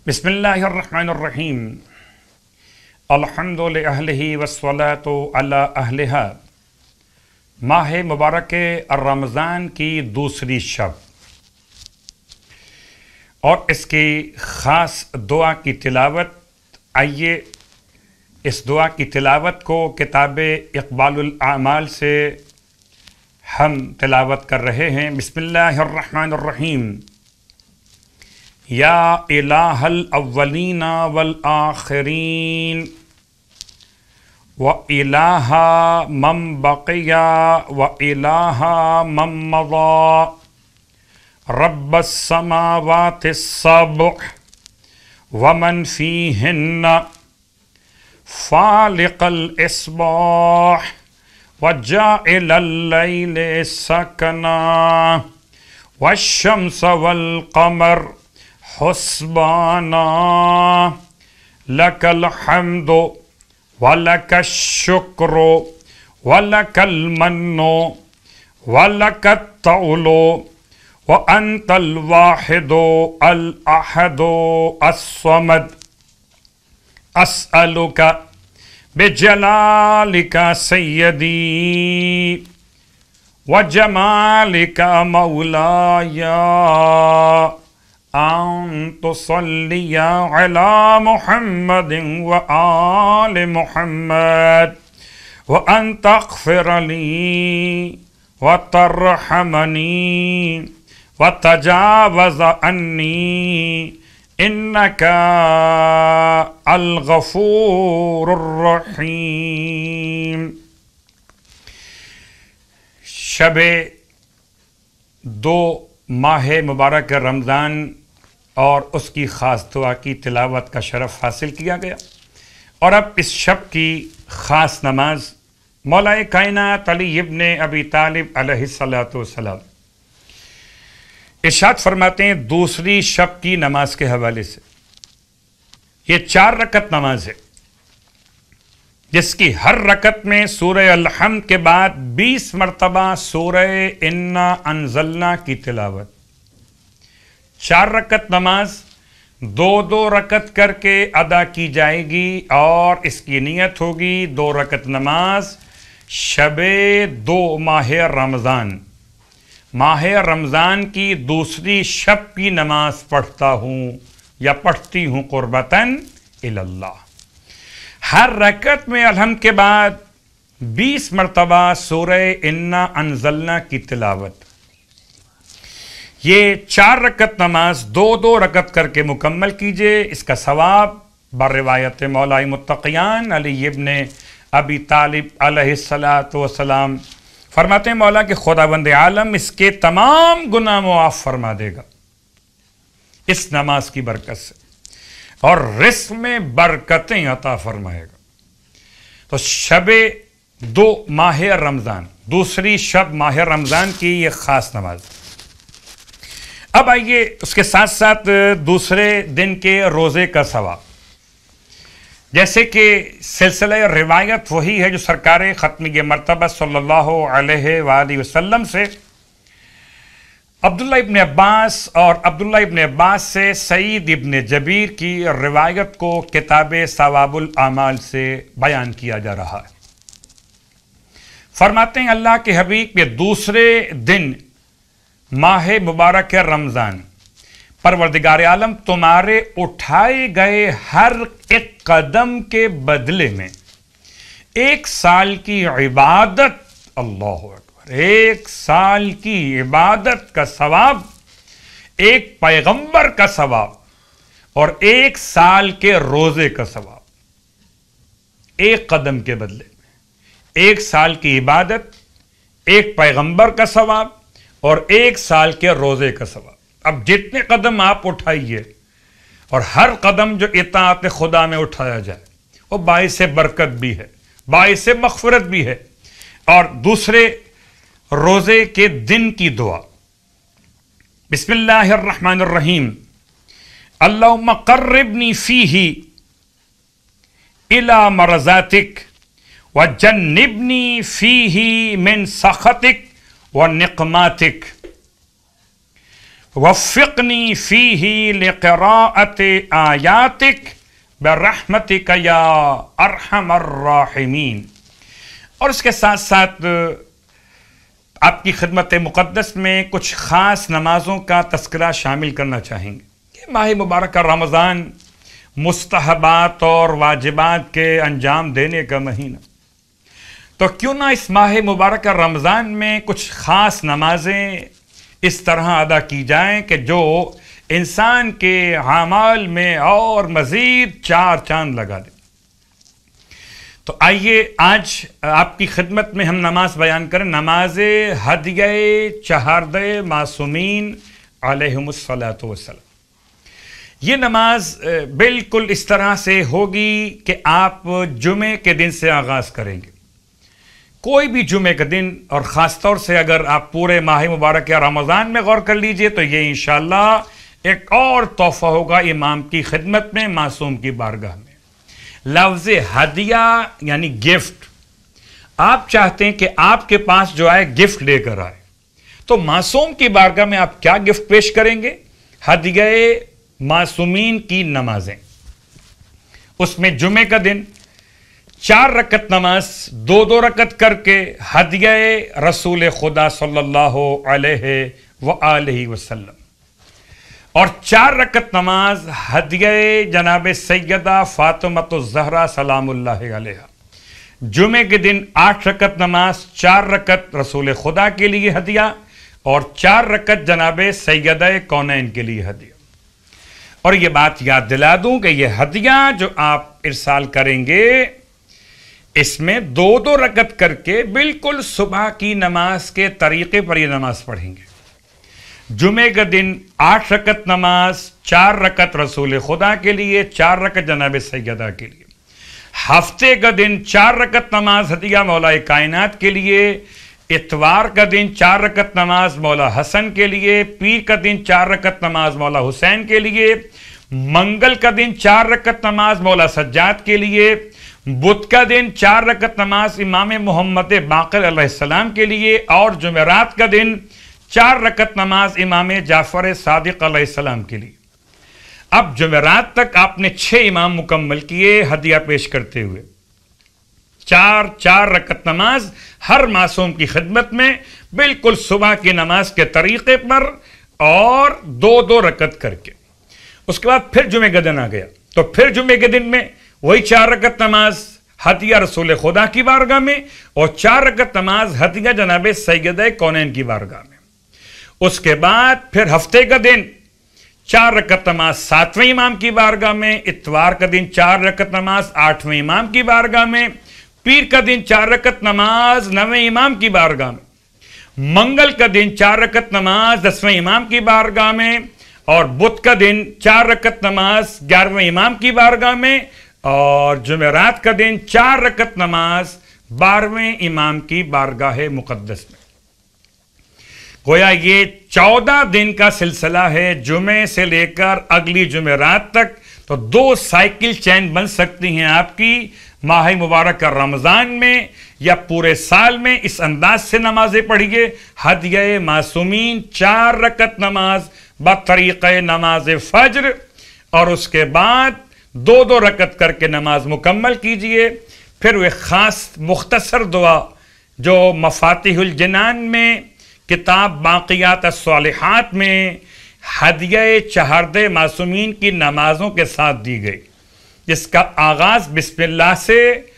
بسم اللہ الرحمن الرحیم الحمد للہ والصلاۃ علی اہلہا۔ ماہ مبارک رمضان کی دوسری شب اور اس کی خاص دعا کی تلاوت۔ آئیے اس دعا کی تلاوت کو کتاب اقبال الاعمال سے ہم تلاوت کر رہے ہیں۔ بسم اللہ الرحمن الرحیم۔ یا الہ الاولین والآخرین و الہ من بقی و الہ من مضی رب السماوات السبع ومن فیہن فالق الاصباح وجاعل اللیل سکنا والشمس والقمر حسبانا لک الحمد ولک الشکر ولک المن ولک الطول وانت الواحد الاحد الصمد اسألک بجلالک سیدی وجمالک مولایا ان تصلی علی محمد وآل محمد وان تغفر لی وترحمنی وتجاوز عنی انک الغفور الرحیم۔ شب دو ماہ مبارک رمضان اور اس کی خاص دعا کی تلاوت کا شرف حاصل کیا گیا، اور اب اس شب کی خاص نماز مولا کائنات علی ابن ابی طالب علیہ السلام ارشاد فرماتے ہیں دوسری شب کی نماز کے حوالے سے۔ یہ 4 رکعت نماز ہے جس کی ہر رکعت میں سورہ الحمد کے بعد 20 مرتبہ سورہ انا انزلنا کی تلاوت۔ 4 رکعت نماز 2 رکعت کر کے ادا کی جائے گی، اور اس کی نیت ہوگی 2 رکعت نماز شب 2 ماہ رمضان، ماہ رمضان کی دوسری شب کی نماز پڑھتا ہوں یا پڑھتی ہوں قربتاً اللہ۔ ہر رکعت میں الحمد کے بعد 20 مرتبہ سورہ انا انزلنا کی تلاوت۔ یہ 4 رکعت نماز 2 رکعت کر کے مکمل کیجئے۔ اس کا ثواب بروایت مولا متقیان علی ابن ابی طالب علیہ السلام فرماتے ہیں مولا کہ خداوند عالم اس کے تمام گناہ معاف فرما دے گا اس نماز کی برکت سے، اور رزق میں برکتیں عطا فرمائے گا۔ تو شب 2 ماہ رمضان، دوسری شب ماہ رمضان کی یہ خاص نماز۔ اب آئیے اس کے ساتھ ساتھ دوسرے دن کے روزے کا ثواب، جیسے کہ سلسلہ روایت وہی ہے جو سرکار ختمی مرتبہ صلی اللہ علیہ وآلہ وسلم سے عبداللہ ابن عباس اور عبداللہ ابن عباس سے سعید ابن جبیر کی روایت کو کتاب ثواب الاعمال سے بیان کیا جا رہا ہے۔ فرماتے ہیں اللہ کے حبیب یہ دوسرے دن ماہ مبارک رمضان پروردگار عالم تمہارے اٹھائے گئے ہر ایک قدم کے بدلے میں 1 سال کی عبادت، اللہ اکبر، 1 سال کی عبادت کا ثواب، ایک پیغمبر کا ثواب، اور 1 سال کے روزے کا ثواب، ایک قدم کے بدلے میں 1 سال کی عبادت، ایک پیغمبر کا ثواب، اور 1 سال کے روزے کا ثواب۔ اب جتنے قدم آپ اٹھائیے، اور ہر قدم جو اطاعت خدا میں اٹھایا جائے وہ باعث برکت بھی ہے، باعث مغفرت بھی ہے۔ اور دوسرے روزے کے دن کی دعا، بسم اللہ الرحمن الرحیم۔ اللہم قربنی فیہ الی مرضاتک وجنبنی فیہ من سخطک ونقماتک वफ़्फ़िक़नी फ़ीही लिक़राअत आयातिक बिरहमतिक या अरहमर राहिमीन। और इसके साथ साथ आपकी खिदमत मुक़द्दस में कुछ ख़ास नमाज़ों का तज़किरा शामिल करना चाहेंगे। ये माह मुबारक रमज़ान मुस्तहबात और वाजिबात के अंजाम देने का महीना, तो क्यों ना इस माह मुबारक रमज़ान में कुछ ख़ास नमाज़ें इस तरह अदा की जाएं कि जो इंसान के आमाल में और मज़ीद चार चांद लगा दे। तो आइए आज आपकी खिदमत में हम नमाज बयान करें, नमाज हदिये चहारदे मासूमीन अलैहिमुस्सलातु वस्सलाम। ये नमाज बिल्कुल इस तरह से होगी कि आप जुमे के दिन से आगाज़ करेंगे। कोई भी जुमे का दिन, और ख़ास तौर से अगर आप पूरे माह मुबारक या रमज़ान में गौर कर लीजिए तो ये इंशाअल्लाह एक और तोहफ़ा होगा इमाम की खिदमत में, मासूम की बारगाह में। लफ्ज़ हदिया यानी गिफ्ट, आप चाहते हैं कि आपके पास जो आए गिफ्ट लेकर आए, तो मासूम की बारगाह में आप क्या गिफ्ट पेश करेंगे? हदिये मासूमीन की नमाजें। उसमें जुमे का दिन 4 रकत नमाज 2-2 रकत करके हदिये रसूल खुदा सल्लल्लाहु अलैहि वसल्लम, और 4 रकत नमाज हदिये जनाब सैयदा फातिमतुज़ ज़हरा सलामुल्लाहि अलैहा। जुमे के दिन 8 रकत नमाज, 4 रकत रसूल खुदा के लिए हदिया और 4 रकत जनाब सैयदा कौनैन के लिए हदिया। और ये बात याद दिला दूं कि ये हदिया जो आप इरसाल करेंगे इसमें 2-2 रकत करके बिल्कुल सुबह की नमाज के तरीके पर यह नमाज पढ़ेंगे। जुमे का दिन 8 रकत नमाज, 4 रकत रसूल खुदा के लिए, 4 रकत जनाब सैयदा के लिए। हफ्ते का दिन 4 रकत नमाज हदिया मौला कायनात के लिए, इतवार का दिन 4 रकत नमाज मौला हसन के लिए, पीर का दिन 4 रकत नमाज मौला हुसैन के लिए, मंगल का दिन 4 रकत नमाज मौला सज्जाद के लिए, बुध का दिन 4 रकत नमाज इमाम मोहम्मद बाक़िर अलैहिस्सलाम के लिए, और जुमेरात का दिन 4 रकत नमाज इमाम जाफ़र सादिक अलैहिस्सलाम के लिए। अब जुमेरात तक आपने 6 इमाम मुकम्मल किए हदिया पेश करते हुए। 4-4 रकत नमाज हर मासूम की खिदमत में बिल्कुल सुबह की नमाज के तरीके पर, और 2-2 रकत करके। उसके बाद फिर जुमे का दिन आ गया, तो फिर जुमे के दिन में वही 4 रकत नमाज हदिया रसूल खुदा की बारगाह में, और 4 रकत नमाज हदिया जनाब सैयदा कौनैन की बारगाह में। उसके बाद फिर हफ्ते का दिन 4 रकत नमाज 7वें इमाम की बारगाह में, इतवार का दिन 4 रकत नमाज 8वें इमाम की बारगाह में, पीर का दिन 4 रकत नमाज 9वें इमाम की बारगाह में, मंगल का दिन 4 रकत नमाज 10वें इमाम की बारगाह में, और बुध का दिन 4 रकत नमाज 11वें इमाम की बारगाह में, और जुमेरात का दिन 4 रकत नमाज 12वें इमाम की बारगाह मुक़द्दस में। गोया ये 14 दिन का सिलसिला है, जुमे से लेकर अगली जुमेरात तक। तो 2 साइकिल चैन बन सकती हैं आपकी माह मुबारक रमज़ान में या पूरे साल में। इस अंदाज से नमाजें पढ़िए। हदिये मासूमीन 4 रकत नमाज बतरीक़े नमाज फ़ज्र, और उसके बाद 2-2 रकत करके नमाज मुकम्मल कीजिए। फिर वे ख़ास मुख्तसर दुआ जो मफ़ातिहुल जिनान में किताब बाक़ियात अस्सालिहात में हदिये चहारदे मासूमीन की नमाज़ों के साथ दी गई, जिसका आगाज़ बिस्मिल्लाह से,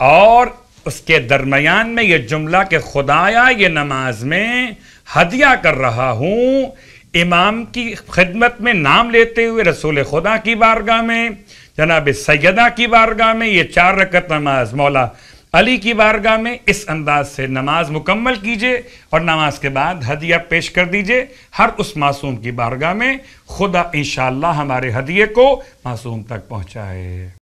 और उसके दरमियान में यह जुमला कि खुदाया ये नमाज में हदिया कर रहा हूँ इमाम की खिदमत में, नाम लेते हुए रसूल खुदा की बारगाह में, जनाब सैयदा की बारगाह में, ये 4 रकत नमाज मौला अली की बारगाह में। इस अंदाज से नमाज मुकम्मल कीजिए और नमाज के बाद हदिया पेश कर दीजिए हर उस मासूम की बारगाह में। खुदा इंशाअल्लाह हमारे हदिये को मासूम तक पहुँचाए।